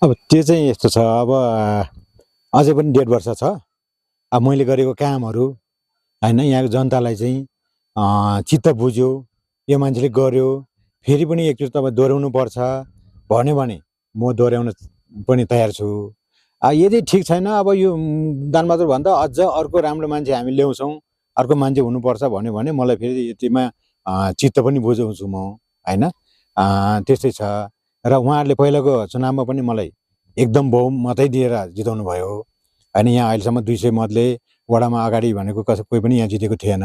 अब त्यो चाहिँ यस्तो छ, अब अझै पनि 1.5 वर्ष छ। अब मैले गरेको कामहरू होइन, यहाँको जनतालाई चाहिँ चित्त बुझ्यो, यो मान्छेले गर्यो, फेरि पनि एकचोटि तपाईँ दोहोऱ्याउनु पर्छ भन्यो भने म दोहोऱ्याउन पनि तयार छु। यदि ठिक छैन, अब यो दानबहादुर भन्दा अझ अर्को राम्रो मान्छे हामी ल्याउँछौँ, अर्को मान्छे हुनुपर्छ भन्यो भने मलाई फेरि यतिमा चित्त पनि बुझाउँछु म, होइन। त्यस्तै छ। र उहाँहरूले पहिलाको चुनावमा पनि मलाई एकदम बहुमतै दिएर जिताउनु भयो होइन। यहाँ अहिलेसम्म 200 मतले वडामा अगाडि भनेको कोही पनि यहाँ जितेको थिएन।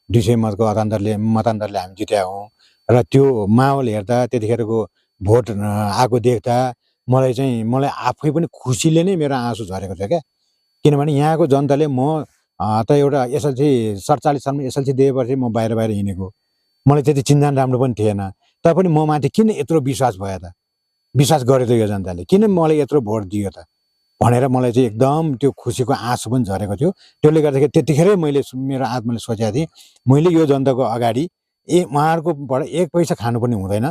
200 मतको मतान्तरले हामी जित्या हौँ। र त्यो माहौल हेर्दा, त्यतिखेरको भोट आएको देख्दा मलाई आफै पनि खुसीले नै मेरो आँसु झरेको थियो क्या। किनभने यहाँको जनताले म त एउटा एसएलसी 47 सालमा एसएलसी दिएपछि म बाहिर हिँडेको, मलाई त्यति चिन्जान राम्रो पनि थिएन। तैपनि म माथि किन यत्रो विश्वास भयो त, विश्वास गर्यो त यो जनताले, किन मलाई यत्रो भोट दियो त भनेर मलाई चाहिँ एकदम त्यो खुसीको आँसु पनि झरेको थियो। त्यसले गर्दाखेरि त्यतिखेरै मैले मेरो आत्माले सोचेको थिएँ, मैले यो जनताको अगाडि उहाँहरूकोबाट 1 पैसा खानु पनि हुँदैन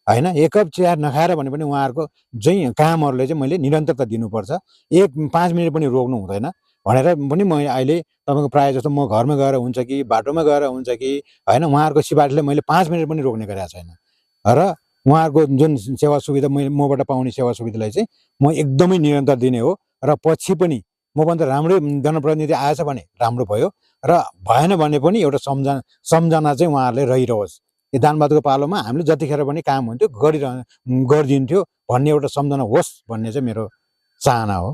होइन। 1 कप चिया नखाएर भने पनि उहाँहरूको चाहिँ कामहरूले चाहिँ मैले निरन्तरता दिनुपर्छ, 5 मिनट पनि रोक्नु हुँदैन भनेर पनि म अहिले तपाईँको प्रायः जस्तो म घरमा गएर हुन्छ कि बाटोमा गएर हुन्छ कि होइन, उहाँहरूको सिफारिसले मैले 5 मिनट पनि रोक्ने गरेको छैन। र उहाँहरूको जुन सेवा सुविधा मबाट पाउने सेवा सुविधालाई चाहिँ म एकदमै निरन्तर दिने हो। र पछि पनि मभन्दा राम्रै जनप्रतिनिधि आएछ भने राम्रो भयो, र भएन भने पनि एउटा सम्झना चाहिँ उहाँहरूले रहिरहोस्। यो दानबहादुरको पालोमा हामीले जतिखेर पनि काम हुन्थ्यो गरिदिन्थ्यो भन्ने एउटा सम्झना होस् भन्ने चाहिँ मेरो चाहना हो।